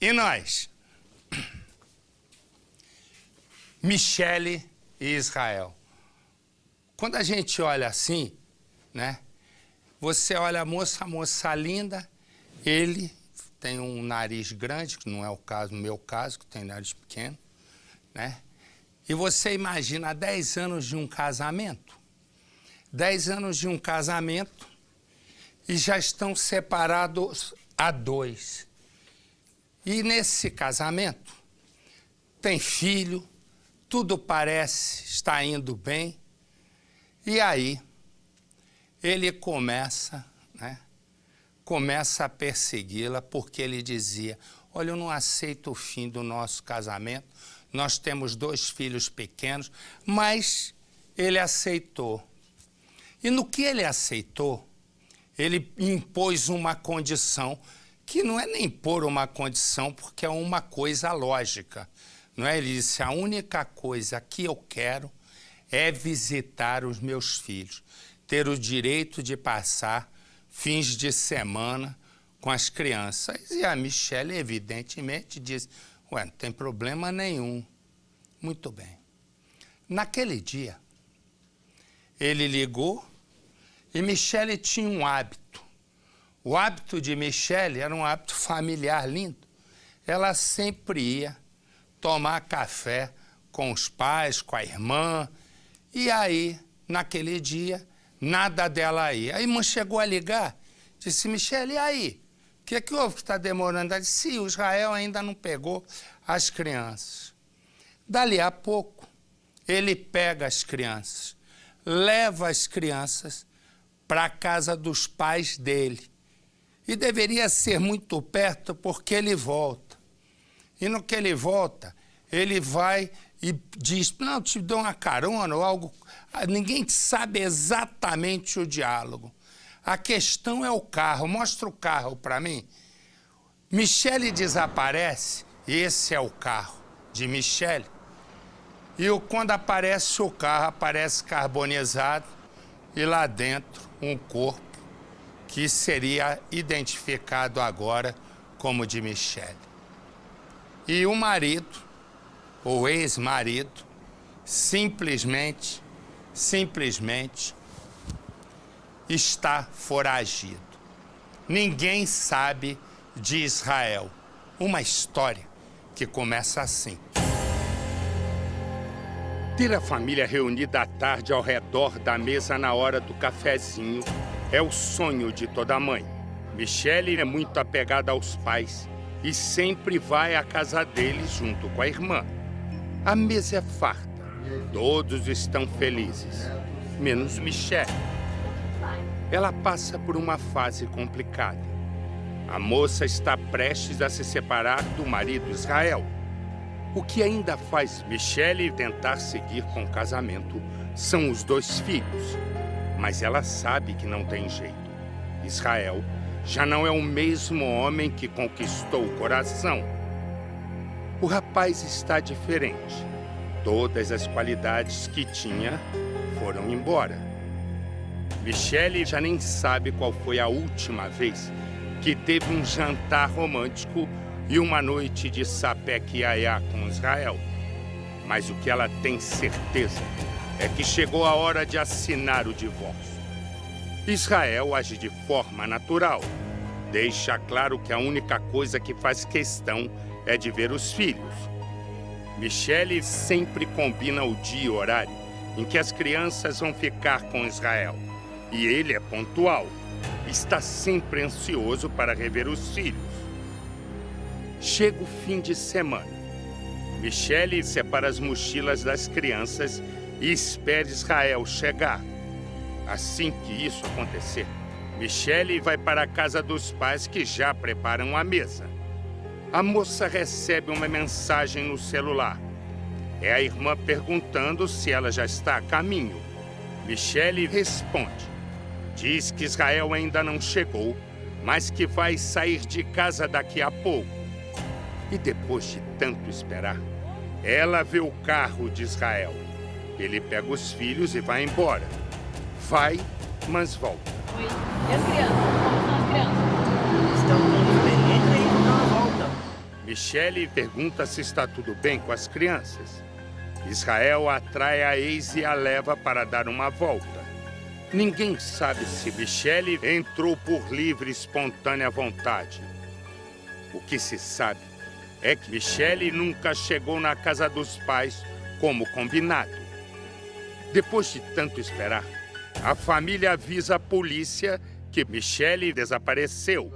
E nós? Michele e Israel. Quando a gente olha assim, né? Você olha a moça linda, ele tem um nariz grande, que não é o caso, no meu caso, que tem nariz pequeno, né? E você imagina 10 anos de um casamento? 10 anos de um casamento e já estão separados há 2. E nesse casamento tem filho, tudo parece estar indo bem. E aí ele começa a persegui-la porque ele dizia: olha, eu não aceito o fim do nosso casamento, nós temos 2 filhos pequenos, mas ele aceitou. E no que ele aceitou, ele impôs uma condição, que não é nem pôr uma condição, porque é uma coisa lógica, não é? Ele disse: a única coisa que eu quero é visitar os meus filhos, ter o direito de passar fins de semana com as crianças. E a Michele, evidentemente, disse: ué, não tem problema nenhum. Muito bem. Naquele dia, ele ligou e Michele tinha um hábito. O hábito de Michele era um hábito familiar lindo. Ela sempre ia tomar café com os pais, com a irmã. E aí, naquele dia, nada dela aí. A irmã chegou a ligar, disse: Michele, e aí? O que houve que está demorando? Ela disse: sim, o Israel ainda não pegou as crianças. Dali a pouco, ele pega as crianças, leva as crianças para a casa dos pais dele. E deveria ser muito perto, porque ele volta. E no que ele volta, ele vai e diz: não, te dou uma carona ou algo. Ninguém sabe exatamente o diálogo. A questão é o carro. Mostra o carro para mim. Michele desaparece, e esse é o carro de Michele. E quando aparece o carro, aparece carbonizado, e lá dentro um corpo que seria identificado agora como de Michele. E o marido, ou ex-marido, simplesmente está foragido. Ninguém sabe de Israel. Uma história que começa assim. Ter a família reunida à tarde ao redor da mesa na hora do cafezinho é o sonho de toda mãe. Michele é muito apegada aos pais e sempre vai à casa deles junto com a irmã. A mesa é farta, todos estão felizes, menos Michele. Ela passa por uma fase complicada. A moça está prestes a se separar do marido Israel. O que ainda faz Michele tentar seguir com o casamento são os 2 filhos. Mas ela sabe que não tem jeito. Israel já não é o mesmo homem que conquistou o coração. O rapaz está diferente. Todas as qualidades que tinha foram embora. Michele já nem sabe qual foi a última vez que teve um jantar romântico e uma noite de sapé-quiaiá com Israel. Mas o que ela tem certeza é que chegou a hora de assinar o divórcio. Israel age de forma natural. Deixa claro que a única coisa que faz questão é de ver os filhos. Michele sempre combina o dia e horário em que as crianças vão ficar com Israel. E ele é pontual. Está sempre ansioso para rever os filhos. Chega o fim de semana. Michele separa as mochilas das crianças e espera Israel chegar. Assim que isso acontecer, Michele vai para a casa dos pais que já preparam a mesa. A moça recebe uma mensagem no celular. É a irmã perguntando se ela já está a caminho. Michele responde. Diz que Israel ainda não chegou, mas que vai sair de casa daqui a pouco. E depois de tanto esperar, ela vê o carro de Israel. Ele pega os filhos e vai embora. Vai, mas volta. Oi. E as crianças? Como estão as crianças? Estão todos bem. Entra aí e dá uma volta. Michele pergunta se está tudo bem com as crianças. Israel atrai a ex e a leva para dar uma volta. Ninguém sabe se Michele entrou por livre e espontânea vontade. O que se sabe é que Michele nunca chegou na casa dos pais como combinado. Depois de tanto esperar, a família avisa a polícia que Michele desapareceu.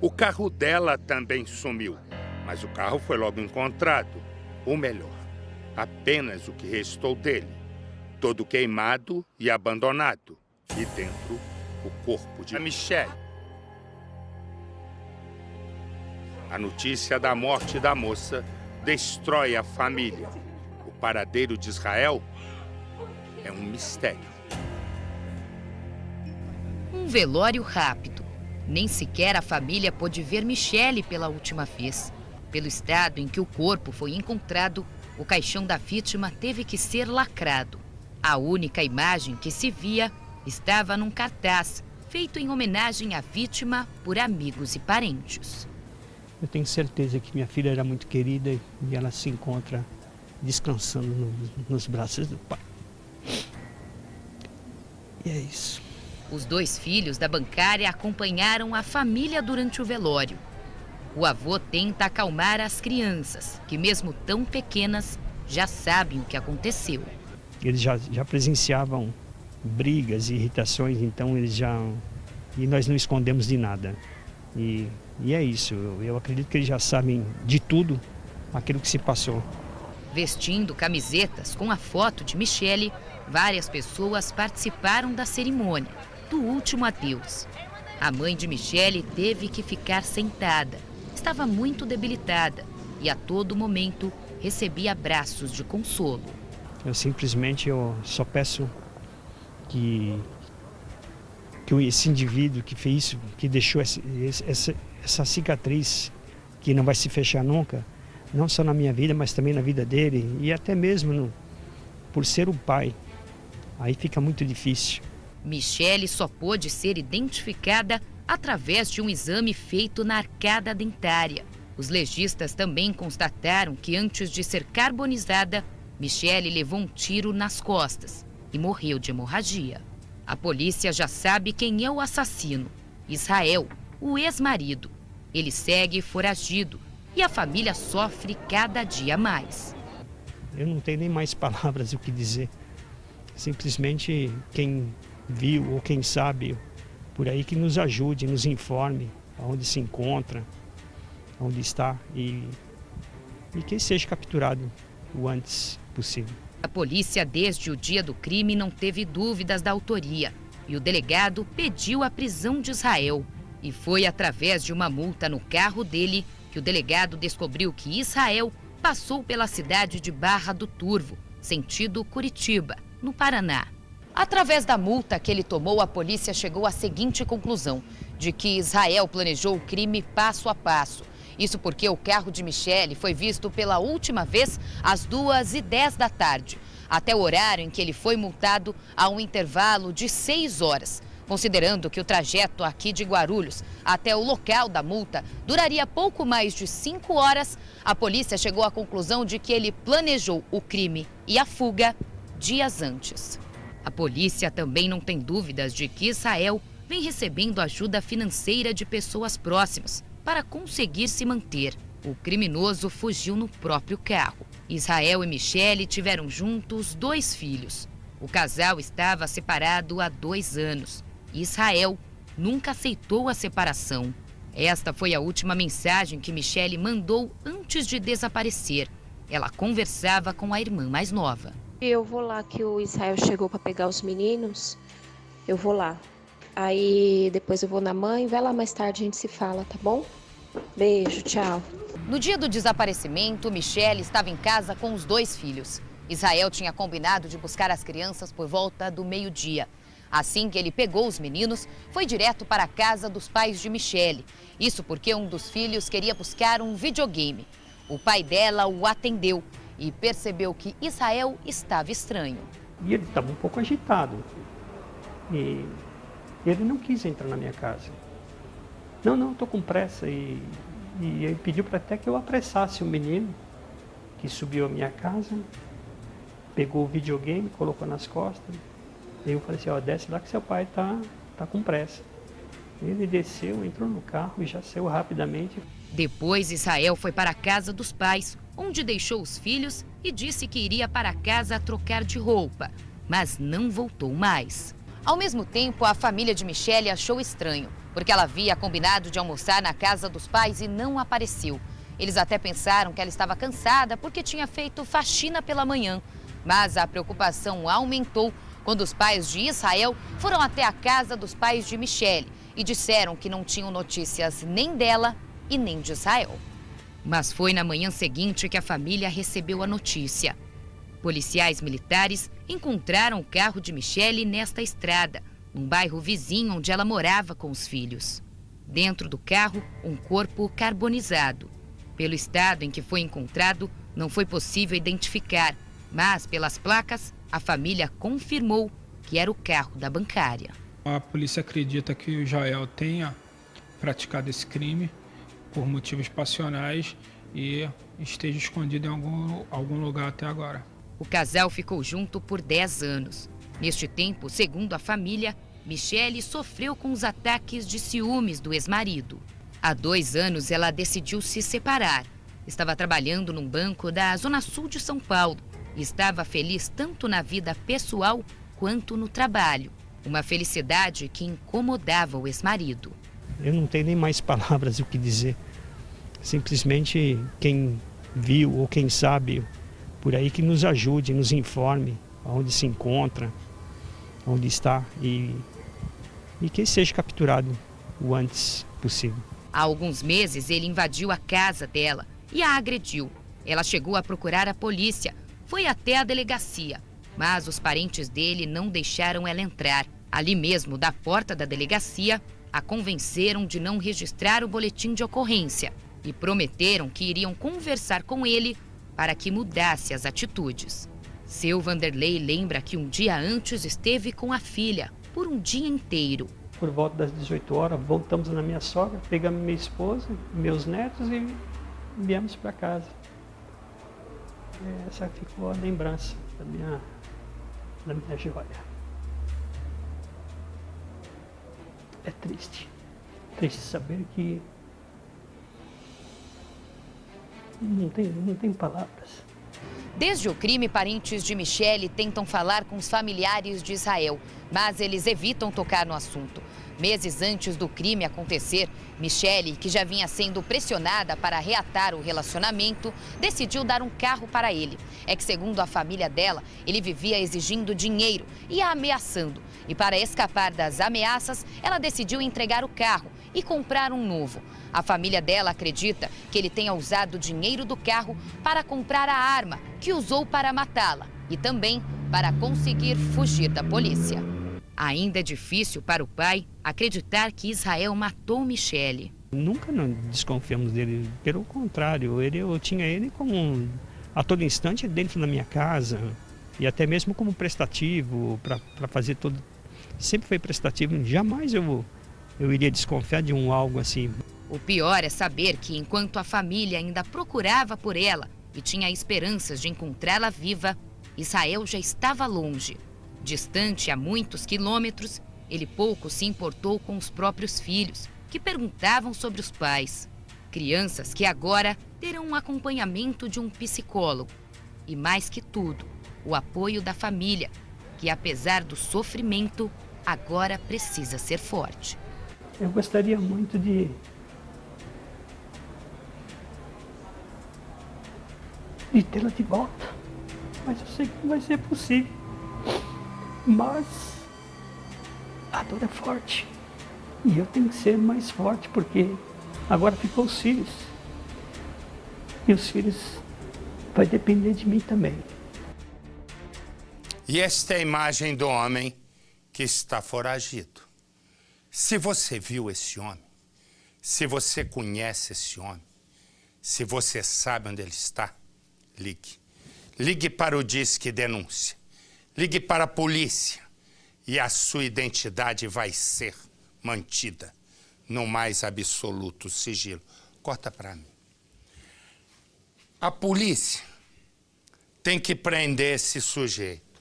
O carro dela também sumiu, mas o carro foi logo encontrado. Ou melhor, apenas o que restou dele, todo queimado e abandonado. E dentro, o corpo de Michele. A notícia da morte da moça destrói a família. O paradeiro de Israel é um mistério. Um velório rápido. Nem sequer a família pôde ver Michele pela última vez. Pelo estado em que o corpo foi encontrado, o caixão da vítima teve que ser lacrado. A única imagem que se via estava num cartaz, feito em homenagem à vítima por amigos e parentes. Eu tenho certeza que minha filha era muito querida e ela se encontra descansando nos braços do pai. E é isso. Os 2 filhos da bancária acompanharam a família durante o velório. O avô tenta acalmar as crianças, que mesmo tão pequenas, já sabem o que aconteceu. Eles já presenciavam brigas e irritações, então e nós não escondemos de nada. E é isso, eu acredito que eles já sabem de tudo aquilo que se passou. Vestindo camisetas com a foto de Michele, várias pessoas participaram da cerimônia, do último adeus. A mãe de Michele teve que ficar sentada. Estava muito debilitada e a todo momento recebia abraços de consolo. Eu só peço que esse indivíduo que fez isso, que deixou essa cicatriz que não vai se fechar nunca, não só na minha vida, mas também na vida dele e até mesmo por ser o pai, aí fica muito difícil. Michele só pôde ser identificada através de um exame feito na arcada dentária. Os legistas também constataram que antes de ser carbonizada, Michele levou um tiro nas costas e morreu de hemorragia. A polícia já sabe quem é o assassino: Israel, o ex-marido. Ele segue foragido e a família sofre cada dia mais. Eu não tenho nem mais palavras o que dizer. Simplesmente quem viu ou quem sabe por aí que nos ajude, nos informe aonde se encontra, onde está e que seja capturado o antes possível. A polícia, desde o dia do crime, não teve dúvidas da autoria e o delegado pediu a prisão de Israel. E foi através de uma multa no carro dele que o delegado descobriu que Israel passou pela cidade de Barra do Turvo, sentido Curitiba, no Paraná. Através da multa que ele tomou, a polícia chegou à seguinte conclusão: de que Israel planejou o crime passo a passo. Isso porque o carro de Michele foi visto pela última vez às 2h10 da tarde, até o horário em que ele foi multado a um intervalo de 6 horas. Considerando que o trajeto aqui de Guarulhos até o local da multa duraria pouco mais de 5 horas, a polícia chegou à conclusão de que ele planejou o crime e a fuga dias antes. A polícia também não tem dúvidas de que Israel vem recebendo ajuda financeira de pessoas próximas para conseguir se manter. O criminoso fugiu no próprio carro. Israel e Michele tiveram juntos 2 filhos. O casal estava separado há 2 anos. Israel nunca aceitou a separação. Esta foi a última mensagem que Michele mandou antes de desaparecer. Ela conversava com a irmã mais nova. Eu vou lá que o Israel chegou para pegar os meninos. Eu vou lá. Aí depois eu vou na mãe. Vai lá mais tarde, a gente se fala, tá bom? Beijo, tchau. No dia do desaparecimento, Michele estava em casa com os 2 filhos. Israel tinha combinado de buscar as crianças por volta do meio-dia. Assim que ele pegou os meninos, foi direto para a casa dos pais de Michele. Isso porque um dos filhos queria buscar um videogame. O pai dela o atendeu e percebeu que Israel estava estranho. E ele estava um pouco agitado. E ele não quis entrar na minha casa. Não, estou com pressa. E E ele pediu para até que eu apressasse o menino, que subiu à minha casa, pegou o videogame, colocou nas costas. E eu falei assim, ó, desce lá que seu pai tá com pressa. Ele desceu, entrou no carro e já saiu rapidamente. Depois, Israel foi para a casa dos pais, onde deixou os filhos e disse que iria para casa trocar de roupa, mas não voltou mais. Ao mesmo tempo, a família de Michele achou estranho, porque ela havia combinado de almoçar na casa dos pais e não apareceu. Eles até pensaram que ela estava cansada porque tinha feito faxina pela manhã. Mas a preocupação aumentou quando os pais de Israel foram até a casa dos pais de Michele e disseram que não tinham notícias nem dela e nem de Israel. Mas foi na manhã seguinte que a família recebeu a notícia. Policiais militares encontraram o carro de Michele nesta estrada, num bairro vizinho onde ela morava com os filhos. Dentro do carro, um corpo carbonizado. Pelo estado em que foi encontrado, não foi possível identificar, mas pelas placas, a família confirmou que era o carro da bancária. A polícia acredita que o Jael tenha praticado esse crime por motivos passionais e esteja escondido em algum lugar até agora. O casal ficou junto por 10 anos. Neste tempo, segundo a família, Michele sofreu com os ataques de ciúmes do ex-marido. Há 2 anos, ela decidiu se separar. Estava trabalhando num banco da Zona Sul de São Paulo e estava feliz tanto na vida pessoal quanto no trabalho. Uma felicidade que incomodava o ex-marido. Eu não tenho nem mais palavras o que dizer. Simplesmente quem viu ou quem sabe por aí que nos ajude, nos informe onde se encontra, onde está e que seja capturado o antes possível. Há alguns meses ele invadiu a casa dela e a agrediu. Ela chegou a procurar a polícia, foi até a delegacia, mas os parentes dele não deixaram ela entrar. Ali mesmo, da porta da delegacia, a convenceram de não registrar o boletim de ocorrência e prometeram que iriam conversar com ele para que mudasse as atitudes. Seu Vanderlei lembra que um dia antes esteve com a filha, por um dia inteiro. Por volta das 18 horas, voltamos na minha sogra, pegamos minha esposa, meus netos e viemos para casa. Essa ficou a lembrança da minha joia. É triste. Triste saber que não tem palavras. Desde o crime, parentes de Michele tentam falar com os familiares de Israel, mas eles evitam tocar no assunto. Meses antes do crime acontecer, Michele, que já vinha sendo pressionada para reatar o relacionamento, decidiu dar um carro para ele. É que, segundo a família dela, ele vivia exigindo dinheiro e a ameaçando. E para escapar das ameaças, ela decidiu entregar o carro e comprar um novo. A família dela acredita que ele tenha usado o dinheiro do carro para comprar a arma que usou para matá-la e também para conseguir fugir da polícia. Ainda é difícil para o pai acreditar que Israel matou Michele. Nunca não desconfiamos dele, pelo contrário, eu tinha ele como a todo instante dentro da minha casa e até mesmo como prestativo para fazer todo. Sempre foi prestativo, jamais eu iria desconfiar de algo assim. O pior é saber que enquanto a família ainda procurava por ela e tinha esperanças de encontrá-la viva, Israel já estava longe. Distante a muitos quilômetros, ele pouco se importou com os próprios filhos, que perguntavam sobre os pais. Crianças que agora terão um acompanhamento de um psicólogo. E mais que tudo, o apoio da família, que apesar do sofrimento, agora precisa ser forte. Eu gostaria muito de tê-la de volta, mas eu sei que não vai ser possível. Mas a dor é forte e eu tenho que ser mais forte porque agora ficou os filhos e os filhos vai depender de mim também. E esta é a imagem do homem que está foragido. Se você viu esse homem, se você conhece esse homem, se você sabe onde ele está, ligue. Ligue para o Disque Denúncia. Ligue para a polícia e a sua identidade vai ser mantida no mais absoluto sigilo. Corta para mim. A polícia tem que prender esse sujeito.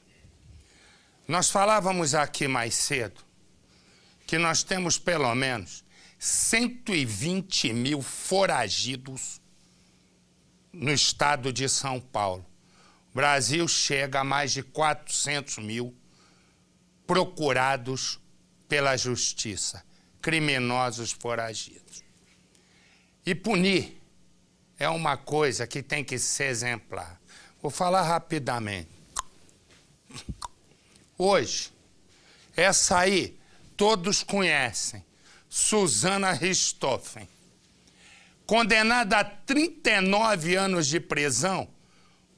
Nós falávamos aqui mais cedo que nós temos pelo menos 120 mil foragidos no estado de São Paulo. O Brasil chega a mais de 400 mil procurados pela justiça, criminosos foragidos. E punir é uma coisa que tem que ser exemplar. Vou falar rapidamente. Hoje, essa aí, todos conhecem, Suzana Richthofen, condenada a 39 anos de prisão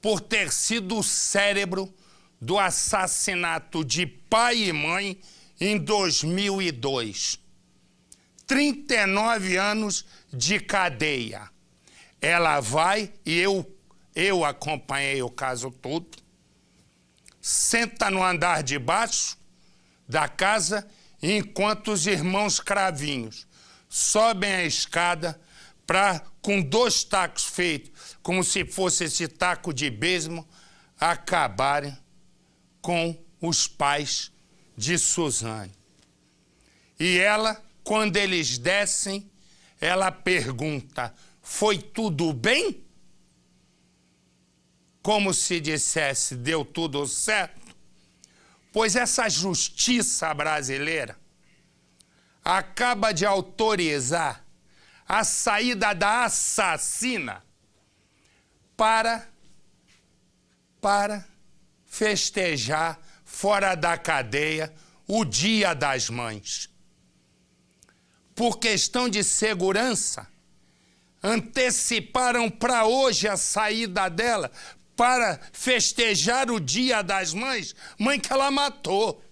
por ter sido o cérebro do assassinato de pai e mãe em 2002. 39 anos de cadeia. Ela vai, e eu acompanhei o caso todo, senta no andar de baixo da casa, enquanto os irmãos Cravinhos sobem a escada para, com 2 tacos feitos, como se fosse esse taco de beisebol, acabarem com os pais de Suzane. E ela, quando eles descem, ela pergunta: foi tudo bem? Como se dissesse, deu tudo certo? Pois essa justiça brasileira acaba de autorizar a saída da assassina para festejar fora da cadeia o Dia das Mães. Por questão de segurança, anteciparam para hoje a saída dela para festejar o Dia das Mães, mãe que ela matou.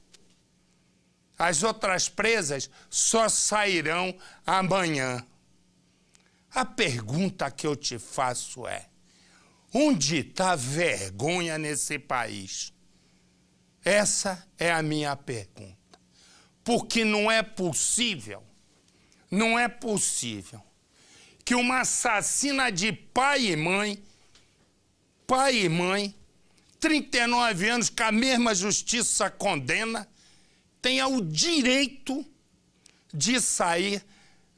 As outras presas só sairão amanhã. A pergunta que eu te faço é: onde está a vergonha nesse país? Essa é a minha pergunta. Porque não é possível que uma assassina de pai e mãe, 39 anos, que a mesma justiça condena, tenha o direito de sair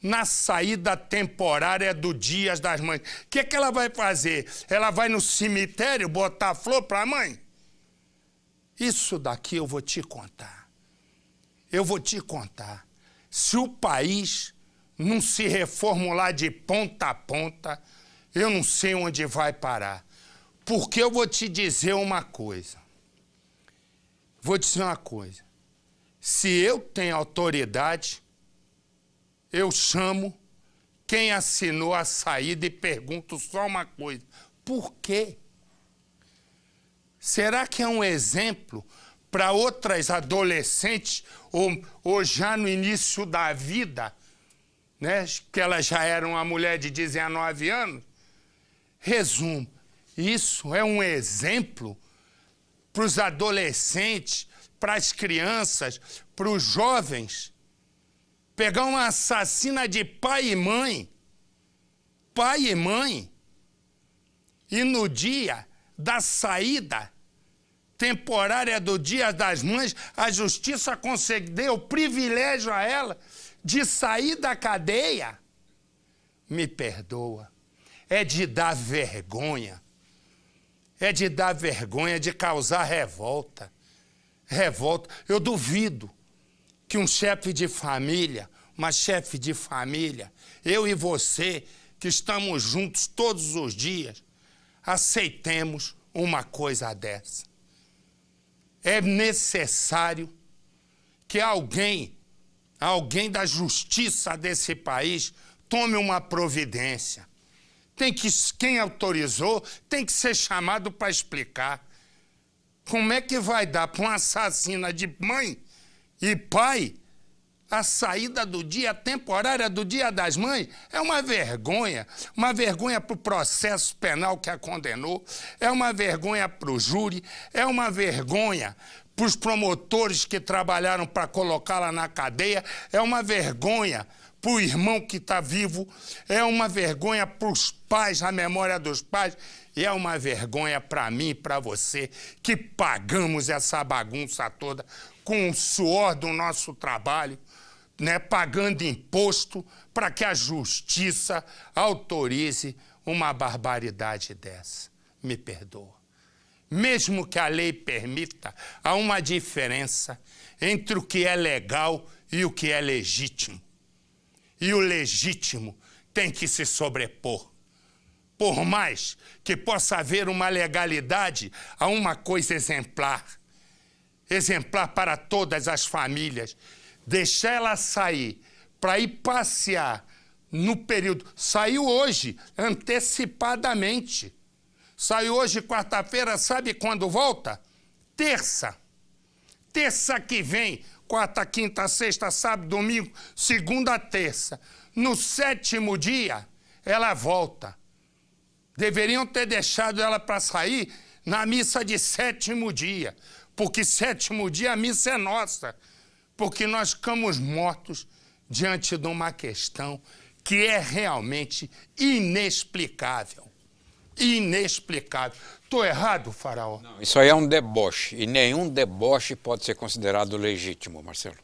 na saída temporária do Dia das Mães. O que ela vai fazer? Ela vai no cemitério botar flor para a mãe? Isso daqui eu vou te contar. Se o país não se reformular de ponta a ponta, eu não sei onde vai parar. Porque eu vou te dizer uma coisa. Se eu tenho autoridade, eu chamo quem assinou a saída e pergunto só uma coisa: por quê? Será que é um exemplo para outras adolescentes ou já no início da vida, né, que elas já eram uma mulher de 19 anos? Resumo, isso é um exemplo para os adolescentes, para as crianças, para os jovens. Pegar uma assassina de pai e mãe, e no dia da saída temporária do Dia das Mães, a justiça concedeu o privilégio a ela de sair da cadeia. Me perdoa, é de dar vergonha. De causar revolta. Eu duvido que um chefe de família, uma chefe de família, eu e você, que estamos juntos todos os dias, aceitemos uma coisa dessa. É necessário que alguém da justiça desse país tome uma providência. Quem autorizou tem que ser chamado para explicar. Como é que vai dar para uma assassina de mãe e pai a saída do dia temporária do Dia das Mães? É uma vergonha para o processo penal que a condenou, é uma vergonha para o júri, é uma vergonha para os promotores que trabalharam para colocá-la na cadeia, é uma vergonha para o irmão que está vivo, é uma vergonha para os pais, a memória dos pais, e é uma vergonha para mim e para você, que pagamos essa bagunça toda com o suor do nosso trabalho, né, pagando imposto para que a justiça autorize uma barbaridade dessa. Me perdoa. Mesmo que a lei permita, há uma diferença entre o que é legal e o que é legítimo. E o legítimo tem que se sobrepor. Por mais que possa haver uma legalidade, há uma coisa exemplar. Exemplar para todas as famílias. Deixar ela sair para ir passear no período... Saiu hoje, antecipadamente. Saiu hoje, quarta-feira, sabe quando volta? Terça. Terça que vem, quarta, quinta, sexta, sábado, domingo, segunda, terça. No 7º dia, ela volta. Deveriam ter deixado ela para sair na missa de 7º dia. Porque 7º dia a missa é nossa. Porque nós ficamos mortos diante de uma questão que é realmente inexplicável. Inexplicável. Estou errado, Faraó? Não, isso aí é um deboche, e nenhum deboche pode ser considerado legítimo, Marcelo.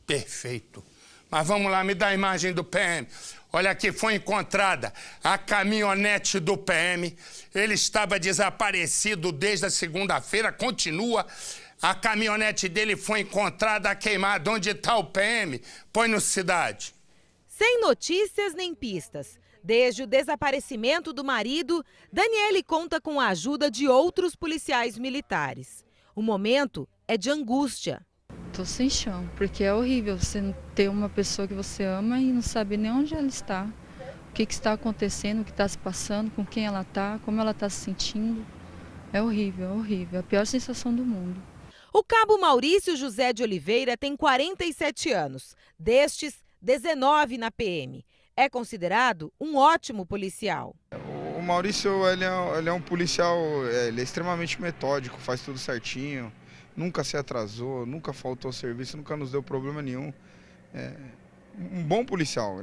Perfeito. Mas vamos lá, me dá a imagem do PM. Olha aqui, foi encontrada a caminhonete do PM. Ele estava desaparecido desde a segunda-feira, continua. A caminhonete dele foi encontrada queimada. Onde está o PM? Põe no Cidade. Sem notícias nem pistas. Desde o desaparecimento do marido, Daniele conta com a ajuda de outros policiais militares. O momento é de angústia. Tô sem chão, porque é horrível você ter uma pessoa que você ama e não saber nem onde ela está, o que está acontecendo, o que está se passando, com quem ela está, como ela está se sentindo. É horrível, é a pior sensação do mundo. O cabo Maurício José de Oliveira tem 47 anos, destes 19 na PM. É considerado um ótimo policial. O Maurício ele é um policial, ele é extremamente metódico, faz tudo certinho, nunca se atrasou, nunca faltou serviço, nunca nos deu problema nenhum. É um bom policial.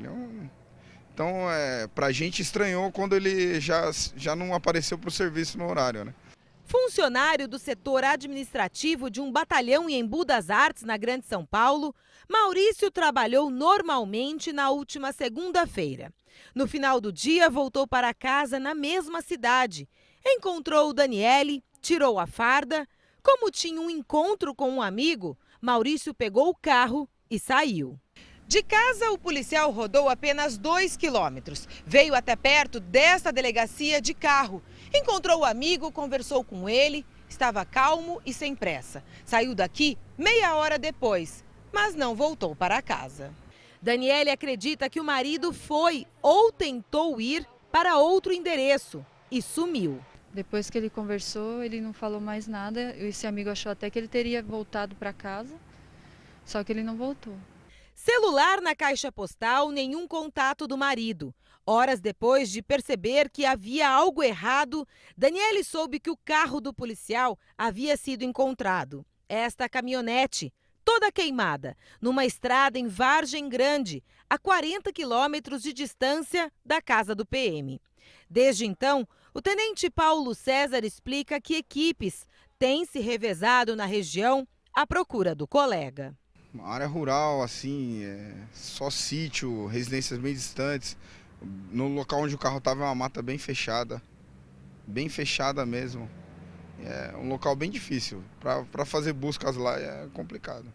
Então, pra gente estranhou quando ele já não apareceu para o serviço no horário, né? Funcionário do setor administrativo de um batalhão em Embu das Artes, na Grande São Paulo, Maurício trabalhou normalmente na última segunda-feira. No final do dia, voltou para casa na mesma cidade. Encontrou Daniele, tirou a farda. Como tinha um encontro com um amigo, Maurício pegou o carro e saiu. De casa, o policial rodou apenas 2 quilômetros. Veio até perto desta delegacia de carro. Encontrou o amigo, conversou com ele, estava calmo e sem pressa. Saiu daqui meia hora depois, mas não voltou para casa. Daniele acredita que o marido foi ou tentou ir para outro endereço e sumiu. Depois que ele conversou, ele não falou mais nada. Esse amigo achou até que ele teria voltado para casa, só que ele não voltou. Celular na caixa postal, nenhum contato do marido. Horas depois de perceber que havia algo errado, Daniele soube que o carro do policial havia sido encontrado. Esta caminhonete, toda queimada, numa estrada em Vargem Grande, a 40 quilômetros de distância da casa do PM. Desde então, o tenente Paulo César explica que equipes têm se revezado na região à procura do colega. Uma área rural, assim, só sítio, residências bem distantes. No local onde o carro estava é uma mata bem fechada mesmo. É um local bem difícil. Para fazer buscas lá é complicado.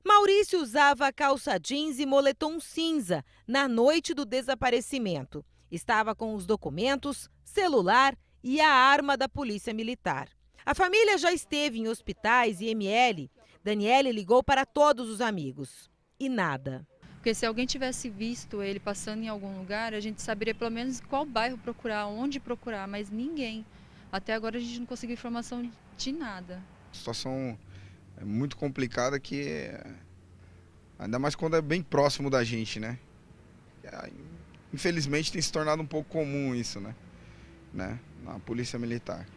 Maurício usava calça jeans e moletom cinza na noite do desaparecimento. Estava com os documentos, celular e a arma da Polícia Militar. A família já esteve em hospitais e ML. Daniele ligou para todos os amigos. E nada. Porque se alguém tivesse visto ele passando em algum lugar, a gente saberia pelo menos qual bairro procurar, onde procurar, mas ninguém. Até agora a gente não conseguiu informação de nada. A situação é muito complicada, ainda mais quando é bem próximo da gente, né? Infelizmente tem se tornado um pouco comum isso, né? Na Polícia Militar.